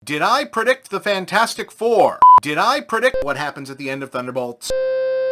Did I predict the Fantastic Four? Did I predict what happens at the end of Thunderbolts?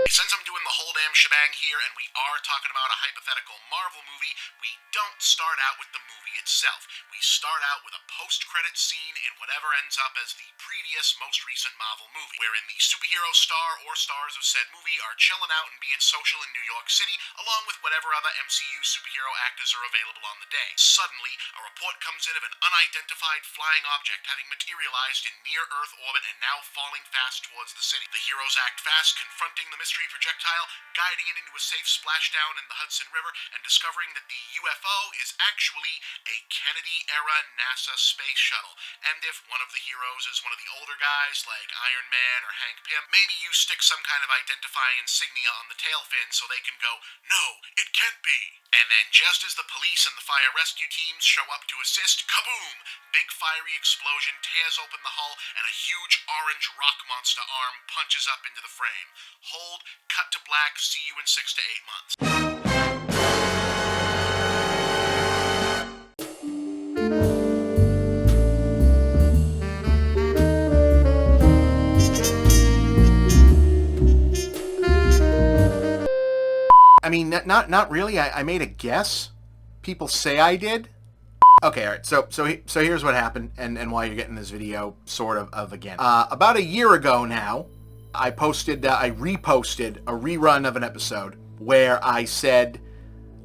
Since I'm doing the whole damn shebang here, and we are talking about a hypothetical Marvel movie, we don't start out with the movie itself. We start out with a post-credit scene in whatever ends up as the previous, most recent Marvel movie, wherein the superhero star or stars of said movie are chilling out and being social in New York City, along with whatever other MCU superhero actors are available on the day. Suddenly, a report comes in of an unidentified flying object having materialized in near-Earth orbit and now falling fast towards the city. The heroes act fast, confronting the mystery projectile, guiding it into a safe splashdown in the Hudson River, and discovering that the UFO is actually a Kennedy-era NASA space shuttle. And if one of the heroes is one of the older guys, like Iron Man or Hank Pym, maybe you stick some kind of identifying insignia on the tail fin so they can go, "No, it can't be." And then just as the police and the fire rescue teams show up to assist, kaboom! Big fiery explosion tears open the hull, and a huge orange rock monster arm punches up into the frame. Hold, cut to black, see you in 6 to 8 months. I mean, not really. I made a guess. People say I did. Okay, all right. So here's what happened, and why you're getting this video sort of again. About a year ago now, I reposted a rerun of an episode where I said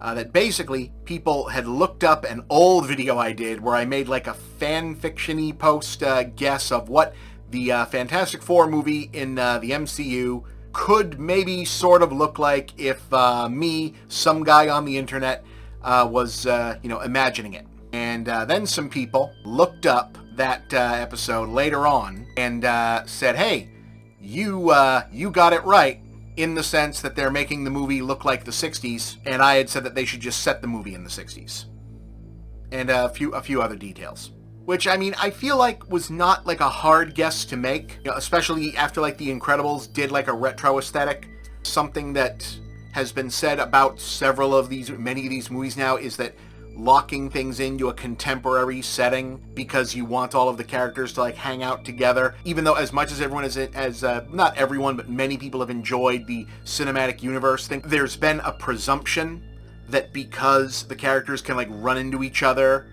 that basically people had looked up an old video I did where I made like a fan fiction-y post guess of what the Fantastic Four movie in the MCU could maybe sort of look like if me, some guy on the internet, was imagining it. And then some people looked up that episode later on and said, "Hey, you got it right," in the sense that they're making the movie look like the 60s, and I had said that they should just set the movie in the 60s. And a few other details. Which, I mean, I feel like was not like a hard guess to make, especially after like The Incredibles did like a retro aesthetic. Something that has been said about many of these movies now is that locking things into a contemporary setting because you want all of the characters to like hang out together, even though as much as everyone not everyone, but many people have enjoyed the cinematic universe thing, there's been a presumption that because the characters can like run into each other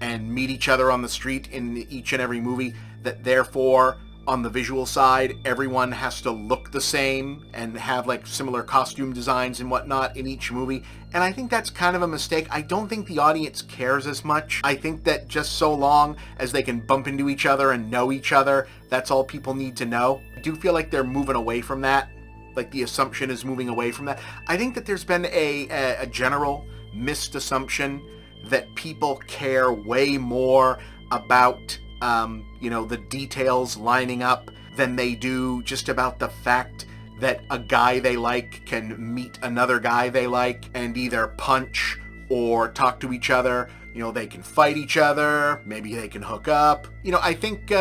and meet each other on the street in each and every movie, that therefore on the visual side everyone has to look the same and have like similar costume designs and whatnot in each movie. And I think that's kind of a mistake. I don't think the audience cares as much. I think that just so long as they can bump into each other and know each other, that's all people need to know. I do feel like they're moving away from that. Like the assumption is moving away from that. I think that there's been a general missed assumption that people care way more about the details lining up than they do just about the fact that a guy they like can meet another guy they like and either punch or talk to each other. They can fight each other, maybe they can hook up. I think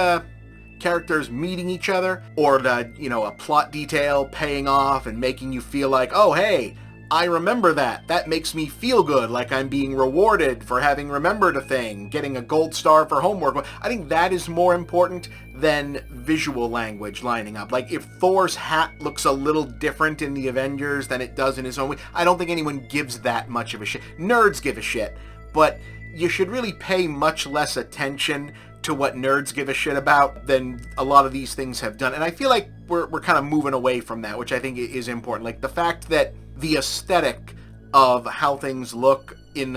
characters meeting each other or a plot detail paying off and making you feel like, oh hey, I remember that. That makes me feel good, like I'm being rewarded for having remembered a thing, getting a gold star for homework. I think that is more important than visual language lining up. Like if Thor's hat looks a little different in the Avengers than it does in his own way, I don't think anyone gives that much of a shit. Nerds give a shit, but you should really pay much less attention to what nerds give a shit about than a lot of these things have done. And I feel like we're kind of moving away from that, which I think is important. Like the fact that the aesthetic of how things look in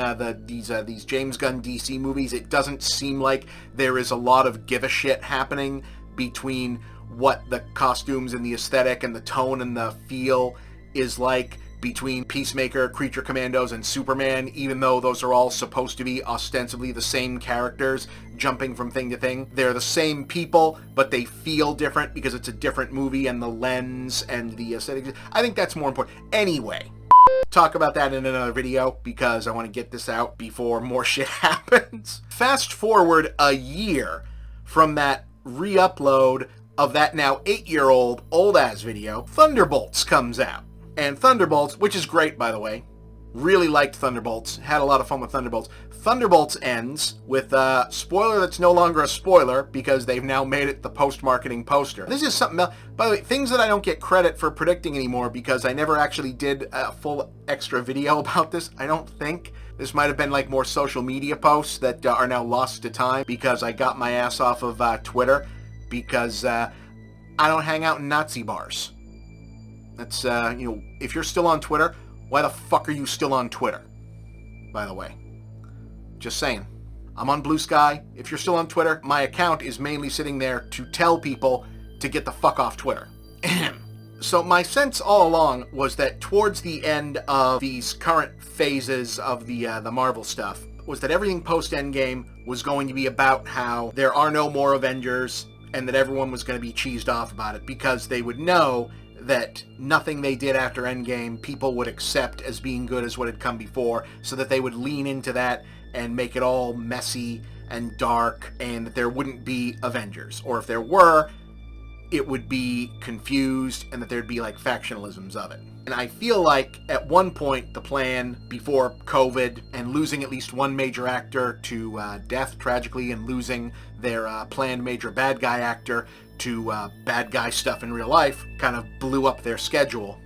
these James Gunn DC movies, it doesn't seem like there is a lot of give a shit happening between what the costumes and the aesthetic and the tone and the feel is like between Peacemaker, Creature Commandos, and Superman, even though those are all supposed to be ostensibly the same characters jumping from thing to thing. They're the same people, but they feel different because it's a different movie and the lens and the aesthetic. I think that's more important. Anyway, talk about that in another video because I want to get this out before more shit happens. Fast forward a year from that re-upload of that now 8-year-old old-ass video, Thunderbolts comes out. And Thunderbolts, which is great, by the way, Really liked Thunderbolts. Had a lot of fun with Thunderbolts. Thunderbolts ends with a spoiler that's no longer a spoiler because they've now made it the post-marketing poster. This is something else. By the way, things that I don't get credit for predicting anymore because I never actually did a full extra video about this, I don't think. This might have been like more social media posts that are now lost to time because I got my ass off of Twitter because I don't hang out in Nazi bars. That's, if you're still on Twitter, why the fuck are you still on Twitter, by the way? Just saying. I'm on Blue Sky. If you're still on Twitter, my account is mainly sitting there to tell people to get the fuck off Twitter. So my sense all along was that towards the end of these current phases of the Marvel stuff was that everything post-Endgame was going to be about how there are no more Avengers and that everyone was going to be cheesed off about it because they would know that nothing they did after Endgame people would accept as being good as what had come before, so that they would lean into that and make it all messy and dark, and that there wouldn't be Avengers. Or if there were, it would be confused, and that there'd be like factionalisms of it. And I feel like at one point the plan before COVID and losing at least one major actor to death tragically and losing their planned major bad guy actor to bad guy stuff in real life kind of blew up their schedule.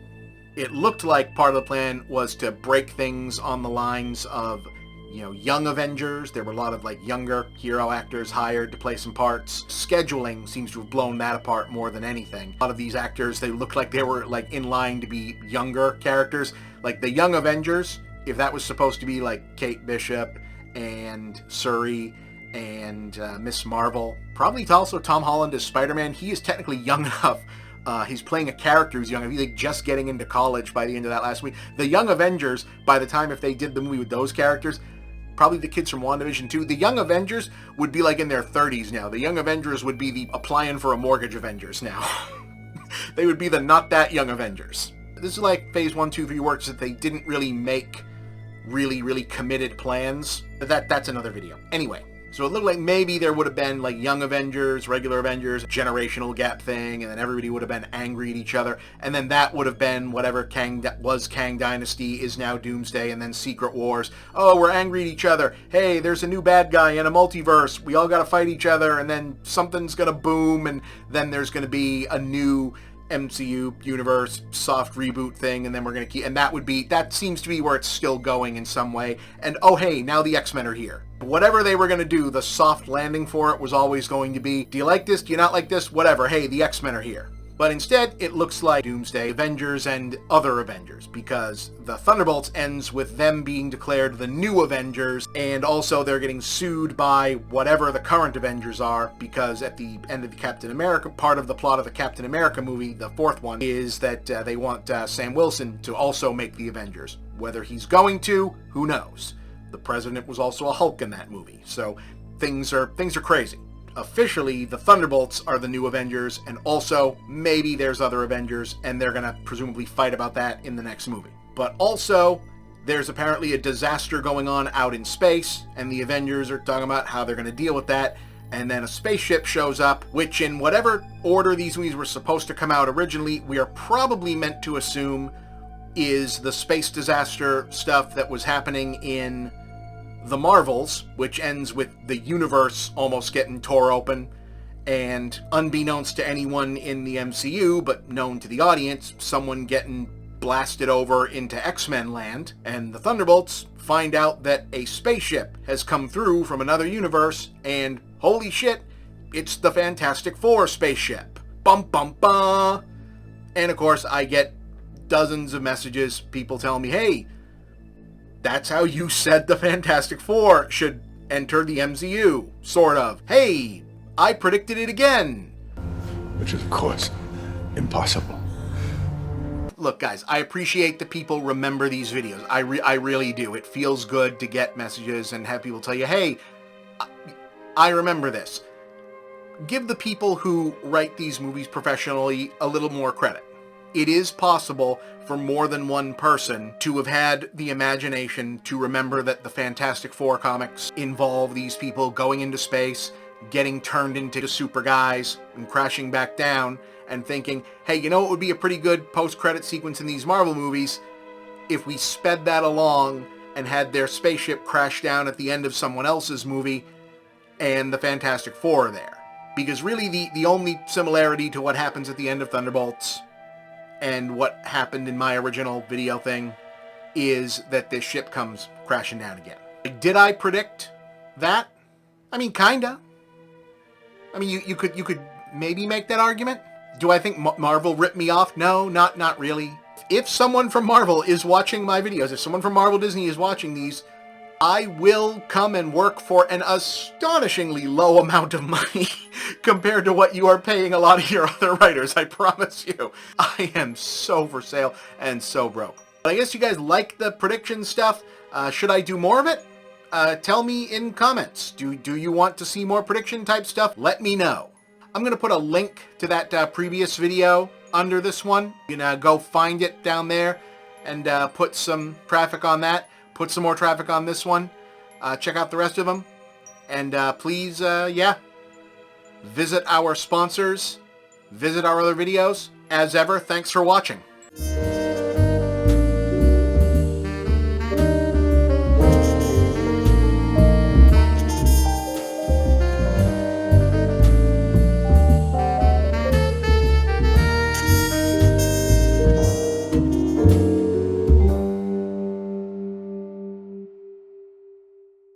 It looked like part of the plan was to break things on the lines of, young Avengers. There were a lot of younger hero actors hired to play some parts. Scheduling seems to have blown that apart more than anything. A lot of these actors, they looked like they were in line to be younger characters. Like the young Avengers, if that was supposed to be Kate Bishop and Shuri and Miss Marvel, probably also Tom Holland as Spider-Man. He is technically young enough. He's playing a character who's young. He's just getting into college by the end of that last week. The Young Avengers, by the time if they did the movie with those characters, probably the kids from WandaVision 2, the Young Avengers would be in their 30s now. The Young Avengers would be the applying for a mortgage Avengers now. They would be the not that young Avengers. This is phase 1, 2, 3 works that they didn't really make really committed plans. That's another video. Anyway. So it looked like maybe there would have been Young Avengers, regular Avengers, generational gap thing, and then everybody would have been angry at each other, and then that would have been whatever Kang Dynasty is now Doomsday, and then Secret Wars. Oh, we're angry at each other. Hey, there's a new bad guy in a multiverse. We all gotta fight each other, and then something's gonna boom, and then there's gonna be a new MCU universe soft reboot thing, and then we're gonna keep, and that seems to be where it's still going in some way. And oh hey, now the X-Men are here. Whatever they were gonna do, the soft landing for it was always going to be, do you like this? Do you not like this? Whatever. Hey, the X-Men are here. But instead, it looks like Doomsday, Avengers, and other Avengers, because the Thunderbolts ends with them being declared the new Avengers, and also they're getting sued by whatever the current Avengers are, because at the end of the Captain America, part of the plot of the Captain America movie, the fourth one, is that they want Sam Wilson to also make the Avengers. Whether he's going to, who knows? The President was also a Hulk in that movie, so things are crazy. Officially, the Thunderbolts are the new Avengers, and also, maybe there's other Avengers, and they're gonna presumably fight about that in the next movie. But also, there's apparently a disaster going on out in space, and the Avengers are talking about how they're gonna deal with that, and then a spaceship shows up, which in whatever order these movies were supposed to come out originally, we are probably meant to assume is the space disaster stuff that was happening in The Marvels, which ends with the universe almost getting tore open, and unbeknownst to anyone in the MCU, but known to the audience, someone getting blasted over into X-Men land, and the Thunderbolts find out that a spaceship has come through from another universe, and holy shit, it's the Fantastic Four spaceship. Bum bum bum! And of course, I get dozens of messages, people telling me, hey, that's how you said the Fantastic Four should enter the MCU, sort of. Hey, I predicted it again. Which is, of course, impossible. Look, guys, I appreciate that people remember these videos. I really do. It feels good to get messages and have people tell you, hey, I remember this. Give the people who write these movies professionally a little more credit. It is possible for more than one person to have had the imagination to remember that the Fantastic Four comics involve these people going into space, getting turned into super guys, and crashing back down, and thinking, hey, you know what would be a pretty good post-credit sequence in these Marvel movies? if we sped that along and had their spaceship crash down at the end of someone else's movie and the Fantastic Four are there. Because really the only similarity to what happens at the end of Thunderbolts and what happened in my original video thing is that this ship comes crashing down again. Did I predict that? I mean, kinda. I mean, you could maybe make that argument. Do I think Marvel ripped me off? No, not really. If someone from Marvel is watching my videos, if someone from Marvel Disney is watching these, I will come and work for an astonishingly low amount of money compared to what you are paying a lot of your other writers, I promise you. I am so for sale and so broke. But I guess you guys like the prediction stuff. Should I do more of it? Tell me in comments. Do you want to see more prediction type stuff? Let me know. I'm going to put a link to that previous video under this one. You can go find it down there and put some traffic on that. Put some more traffic on this one. Check out the rest of them. And please, yeah, visit our sponsors. Visit our other videos. As ever, thanks for watching.